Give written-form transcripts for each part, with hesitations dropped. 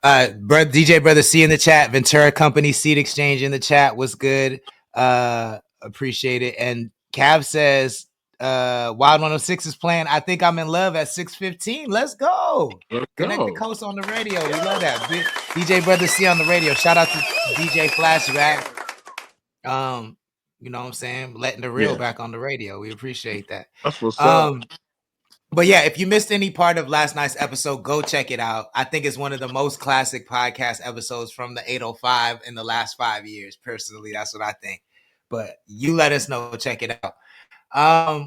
DJ Brother C in the chat, Ventura Company Seed Exchange in the chat was good. Appreciate it. And Cav says, Wild 106 is playing I Think I'm in Love at 6:15. Let's go. Connect the coast on the radio. We love that. DJ Brother C on the radio. Shout out to DJ Flashback. You know what I'm saying? Letting the real back on the radio. We appreciate that. That's what's up. But yeah, if you missed any part of last night's episode, go check it out. I think it's one of the most classic podcast episodes from the 805 in the last 5 years. Personally, that's what I think. But you let us know. Check it out.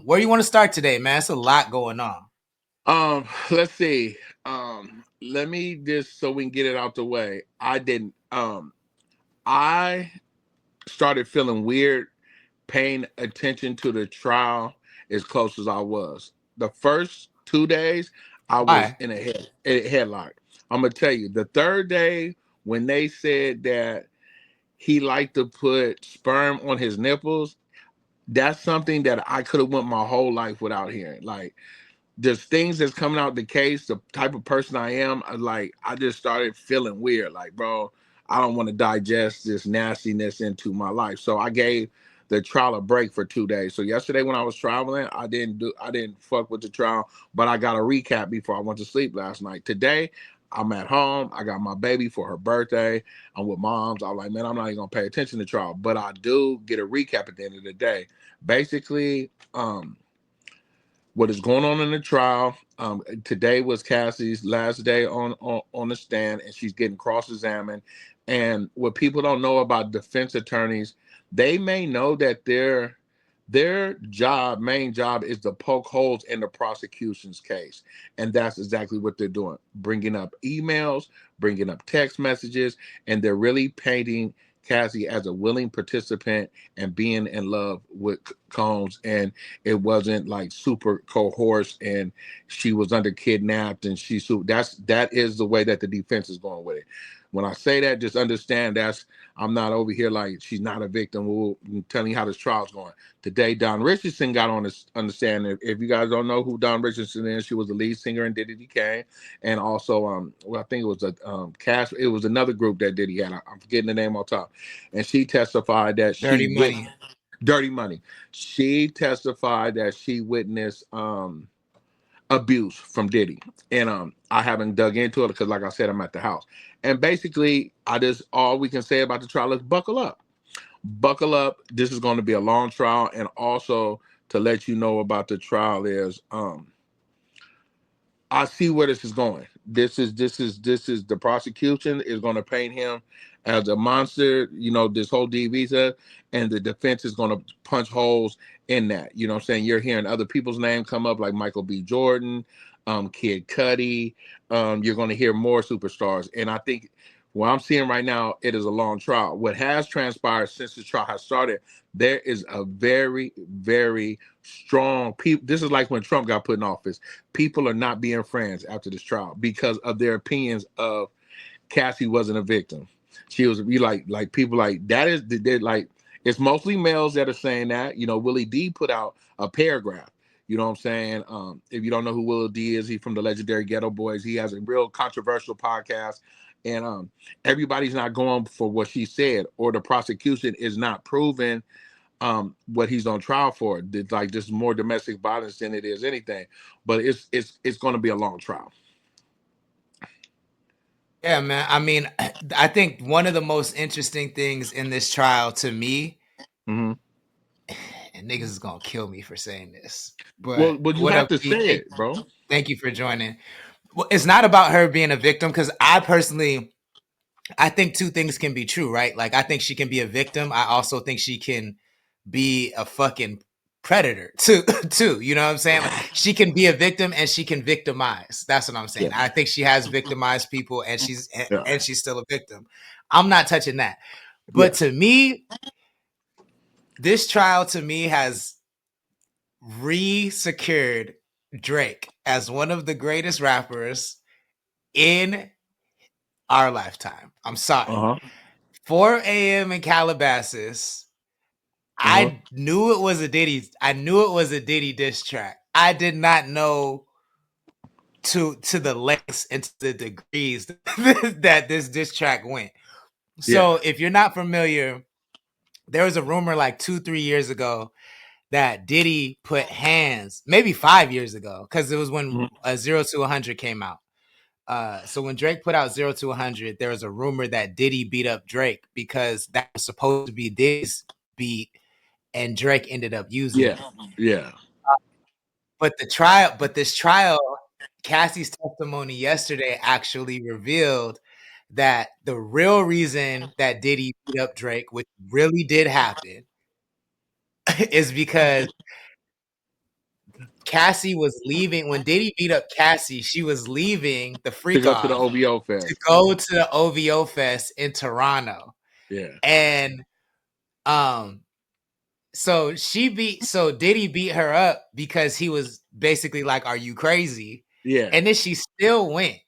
Where you want to start today, man? It's a lot going on. Let's see. Let me just so we can get it out the way. I started feeling weird paying attention to the trial as close as I was. The first 2 days, I was in a headlock. I'm gonna tell you, the third day when they said that he liked to put sperm on his nipples, that's something that I could have went my whole life without hearing. Like, there's things that's coming out the case, the type of person I am, I just started feeling weird. Like, bro, I don't want to digest this nastiness into my life. So I gave the trial a break for 2 days. So yesterday when I was traveling, I didn't fuck with the trial, but I got a recap before I went to sleep last night. Today, I'm at home. I got my baby for her birthday. I'm with moms. I'm like, man, I'm not even gonna pay attention to trial, but I do get a recap at the end of the day. Basically, what is going on in the trial. Today was Cassie's last day on the stand, and she's getting cross-examined. And what people don't know about defense attorneys, they may know that their main job is to poke holes in the prosecution's case. And that's exactly what they're doing, bringing up emails, bringing up text messages, and they're really painting Cassie as a willing participant and being in love with Combs, and it wasn't like super coerced and she was under kidnapped and that is the way that the defense is going with it. When I say that, just understand I'm not over here like she's not a victim. I'm telling you how this trial's going. Today, Don Richardson got on this understand. If you guys don't know who Don Richardson is, she was the lead singer in Diddy Kane, and also I think it was a cast. It was another group that Diddy had. I'm forgetting the name on top, and she testified that Dirty Money. She testified that she witnessed abuse from Diddy. And I haven't dug into it because, like I said, I'm at the house. And basically, all we can say about the trial is buckle up. Buckle up. This is going to be a long trial. And also to let you know about the trial is I see where this is going. This is the prosecution is going to paint him as a monster, this whole D visa, and the defense is going to punch holes in that. You know what I'm saying? You're hearing other people's names come up like Michael B. Jordan, Kid Cudi. You're going to hear more superstars. And I think what I'm seeing right now, it is a long trial. What has transpired since the trial has started, there is a very, very strong people. This is like when Trump got put in office. People are not being friends after this trial because of their opinions of Cassie wasn't a victim. She was like people like that is they're like it's mostly males that are saying that. Willie D put out a paragraph. You know what I'm saying? If you don't know who Willie D is, he's from the legendary Ghetto Boys. He has a real controversial podcast. And everybody's not going for what she said, or the prosecution is not proving what he's on trial for. It's like just more domestic violence than it is anything. But it's going to be a long trial. Yeah, man. I mean, I think one of the most interesting things in this trial to me, and niggas is gonna kill me for saying this, but well you have to say it, bro. Thank you for joining. Well, it's not about her being a victim, because I think two things can be true, right? Like, I think she can be a victim. I also think she can be a fucking predator too. You know what I'm saying? Like, she can be a victim and she can victimize. That's what I'm saying. Yeah. I think she has victimized people and she's still a victim. I'm not touching that. But to me, this trial to me has re-secured Drake as one of the greatest rappers in our lifetime. I'm sorry. 4 a.m. in Calabasas. I knew it was a Diddy. I knew it was a Diddy diss track. I did not know to the lengths and to the degrees that this diss track went. So if you're not familiar, there was a rumor like 2-3 years ago that Diddy put hands, maybe 5 years ago, because it was when 0 to 100 came out. So when Drake put out 0 to 100, there was a rumor that Diddy beat up Drake because that was supposed to be Diddy's beat, and Drake ended up using it. Yeah. But this trial, Cassie's testimony yesterday actually revealed that the real reason that Diddy beat up Drake, which really did happen, is because Cassie was leaving. When Diddy beat up Cassie, she was leaving the freak off to the OVO Fest. To go to the OVO Fest in Toronto. Yeah. And so Diddy beat her up because he was basically like, "Are you crazy?" Yeah. And then she still went.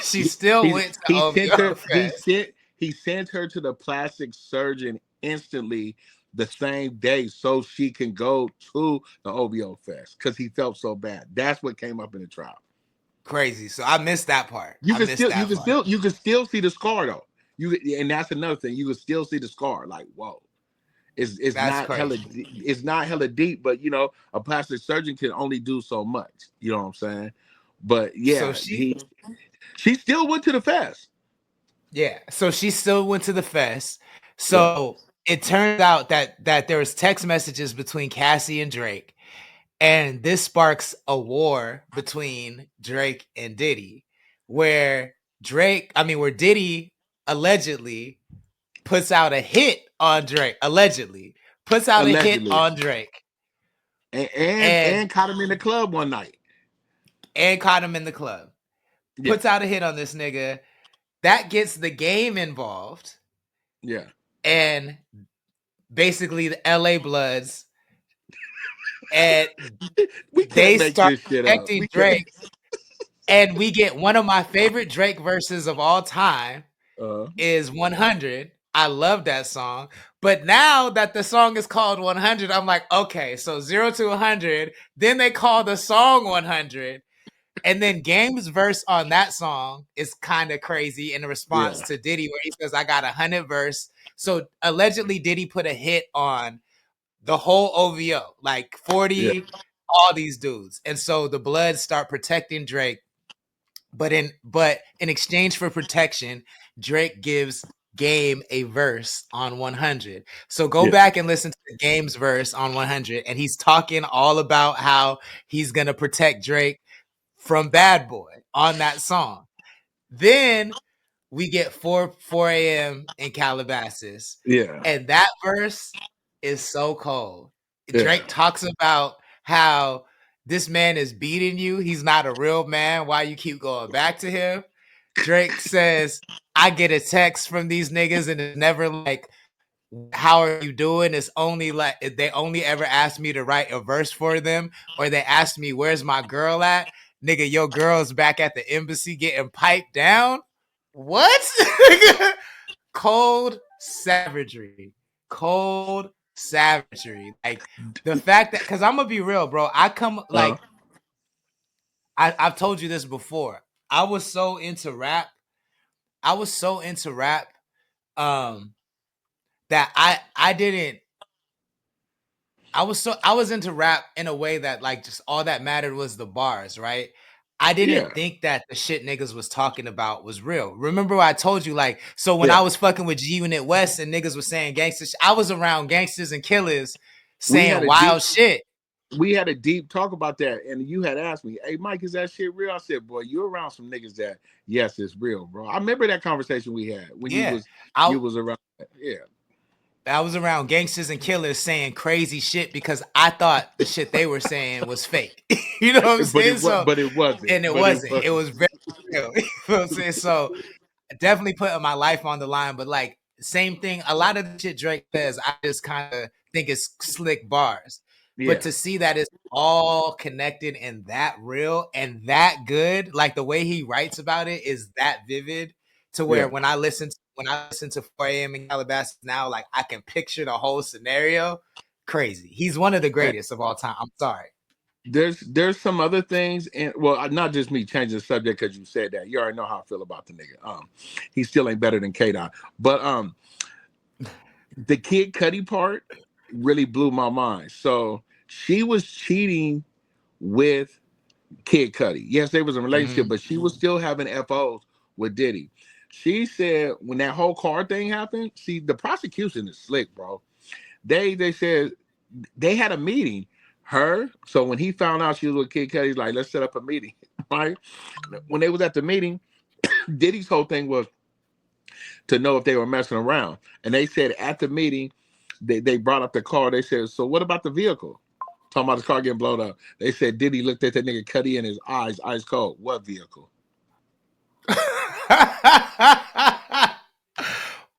She still went to OVO Fest. He sent her to the plastic surgeon instantly the same day so she can go to the OVO Fest because he felt so bad. That's what came up in the trial. Crazy. So I missed that part. You can still see the scar though. And that's another thing. You can still see the scar. Like, whoa. It's not hella deep, but a plastic surgeon can only do so much. You know what I'm saying? But yeah, so she still went to the fest. Yeah, so she still went to the fest. So it turns out that there was text messages between Cassie and Drake, and this sparks a war between Drake and Diddy, where Diddy allegedly puts out a hit on Drake. Allegedly puts out a hit on Drake, and caught him in the club one night. And caught him in the club. Yeah. Puts out a hit on this nigga. That gets the game involved. Yeah. And basically the LA Bloods. And they start protecting Drake. And we get one of my favorite Drake verses of all time is 100. I love that song. But now that the song is called 100, I'm like, okay, so 0 to 100. Then they call the song 100. And then Game's verse on that song is kind of crazy in response to Diddy, where he says, I got 100 verse. So allegedly Diddy put a hit on the whole OVO, like 40, all these dudes. And so the Bloods start protecting Drake. But in exchange for protection, Drake gives Game a verse on 100. So go back and listen to Game's verse on 100. And he's talking all about how he's going to protect Drake from Bad Boy on that song. Then we get 4 a.m. in Calabasas. Yeah. And that verse is so cold. Drake talks about how this man is beating you. He's not a real man. Why you keep going back to him? Drake says, I get a text from these niggas and it's never like, how are you doing? It's only like they only ever asked me to write a verse for them, or they asked me, where's my girl at? Nigga, your girl's back at the embassy getting piped down. What? Cold savagery. Cold savagery. Like the fact that, because I'm gonna be real, bro. I've told you this before. I was so into rap. That I was into rap in a way that like just all that mattered was the bars, right? I didn't think that the shit niggas was talking about was real. Remember I told you, like, so when I was fucking with G Unit West and niggas was saying gangster shit, I was around gangsters and killers saying wild shit. We had a deep talk about that, and you had asked me, hey, Mike, is that shit real? I said, boy, you're around some niggas that, yes, it's real, bro. I remember that conversation we had when you was around that. Yeah. I was around gangsters and killers saying crazy shit because I thought the shit they were saying was fake. You know what I'm saying? But it wasn't. And it wasn't. It was very real. You know what I'm saying? So definitely putting my life on the line. But like, same thing. A lot of the shit Drake says, I just kind of think it's slick bars. Yeah. But to see that it's all connected and that real and that good, like the way he writes about it is that vivid to where when I listen to 4 a.m. in Calabasas now, like I can picture the whole scenario. Crazy. He's one of the greatest of all time. I'm sorry. there's some other things, and well, not just me changing the subject because you said that. You already know how I feel about the nigga. He still ain't better than K Dot, but the Kid Cudi part really blew my mind. So she was cheating with Kid Cudi. Yes, they was in a relationship, but she was still having FOs with Diddy. She said when that whole car thing happened, see, the prosecution is slick, bro. They said they had a meeting. So when he found out she was with Kid Cudi, he's like, let's set up a meeting, right? When they was at the meeting, Diddy's whole thing was to know if they were messing around. And they said at the meeting, they brought up the car. They said, so what about the vehicle? Talking about the car getting blown up. They said Diddy looked at that nigga Cudi in his eyes, ice cold. What vehicle?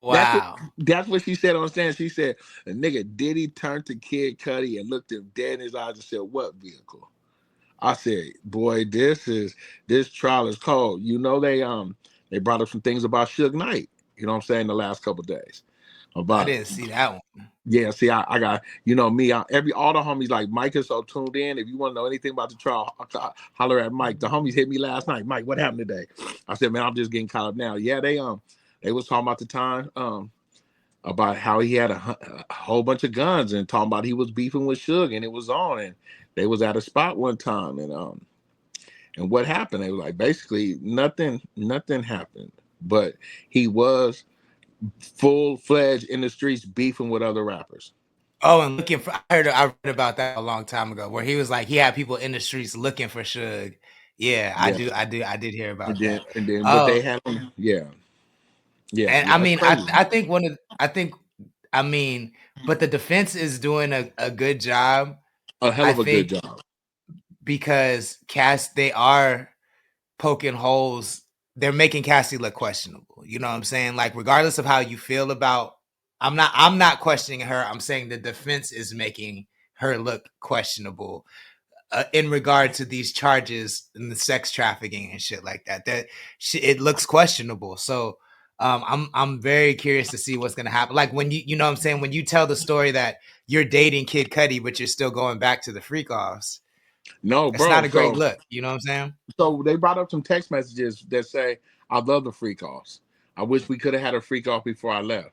Wow. That's what she said on stand. She said, a nigga Diddy turned to Kid Cudi and looked him dead in his eyes and said, what vehicle? I said, boy, this trial is cold. You know, they brought up some things about Suge Knight, you know what I'm saying, the last couple of days. I About didn't see that one. Yeah, see, I got, you know, me, all the homies like Mike is so tuned in. If you want to know anything about the trial, holler at Mike. The homies hit me last night. Mike, what happened today? I said, man, I'm just getting caught up now. Yeah, they was talking about the time about how he had a whole bunch of guns and talking about he was beefing with Suge and it was on, and they was at a spot one time, and what happened? They was like, basically nothing happened, but he was full-fledged in the streets beefing with other rappers. Oh, and looking for, I read about that a long time ago, where he was like, he had people in the streets looking for Suge. Yeah, I did hear about that. And then, but Oh, they had him, yeah, and I it's mean, crazy. I mean, but the defense is doing a good job. A hell of a good job. Because they are poking holes. They're making Cassie look questionable. You know what I'm saying? Like, regardless of how you feel about, I'm not questioning her. I'm saying the defense is making her look questionable in regard to these charges and the sex trafficking and shit like that. It looks questionable. So I'm very curious to see what's gonna happen. Like when you know what I'm saying, when you tell the story that you're dating Kid Cudi, but you're still going back to the freak offs. No, It's bro. not a great look. You know what I'm saying? So they brought up some text messages that say, I love the freak offs. I wish we could have had a freak off before I left.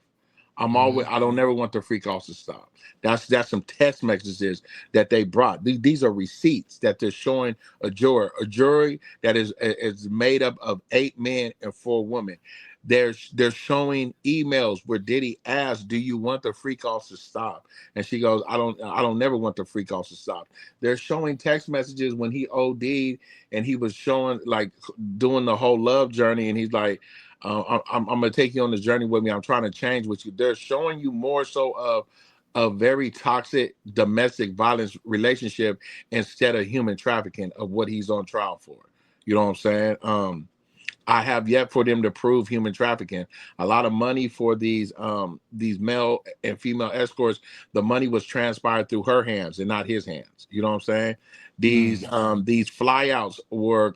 I don't never want the freak offs to stop. That's some text messages that they brought. These are receipts that they're showing a jury that is made up of 8 men and 4 women. They're showing emails where Diddy asked, "Do you want the freak offs to stop?" And she goes, "I don't never want the freak offs to stop." They're showing text messages when he OD'd and he was showing like doing the whole love journey, and he's like, I'm gonna take you on this journey with me. I'm trying to change with you. They're showing you more so of a very toxic domestic violence relationship instead of human trafficking of what he's on trial for. You know what I'm saying? I have yet for them to prove human trafficking. A lot of money for these male and female escorts, the money was transpired through her hands and not his hands. You know what I'm saying? These flyouts were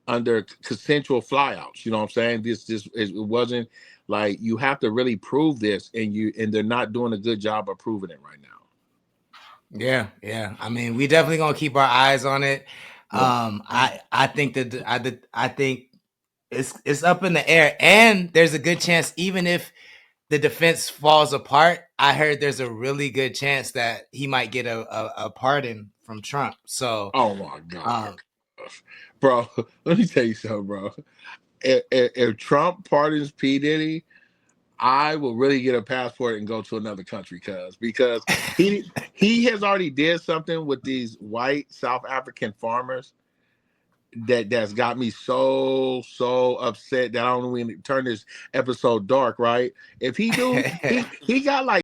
under consensual flyouts. You know what I'm saying? This it wasn't like you have to really prove this, and they're not doing a good job of proving it right now. Yeah. I mean, we definitely gonna keep our eyes on it. I think that I think it's up in the air, and there's a good chance even if the defense falls apart, I heard there's a really good chance that he might get a pardon from Trump. So, oh my God, bro, let me tell you something, bro. If Trump pardons P. Diddy, I will really get a passport and go to another country, because he has already did something with these white South African farmers that's got me so upset that I don't even turn this episode dark. Right? If he do, he got like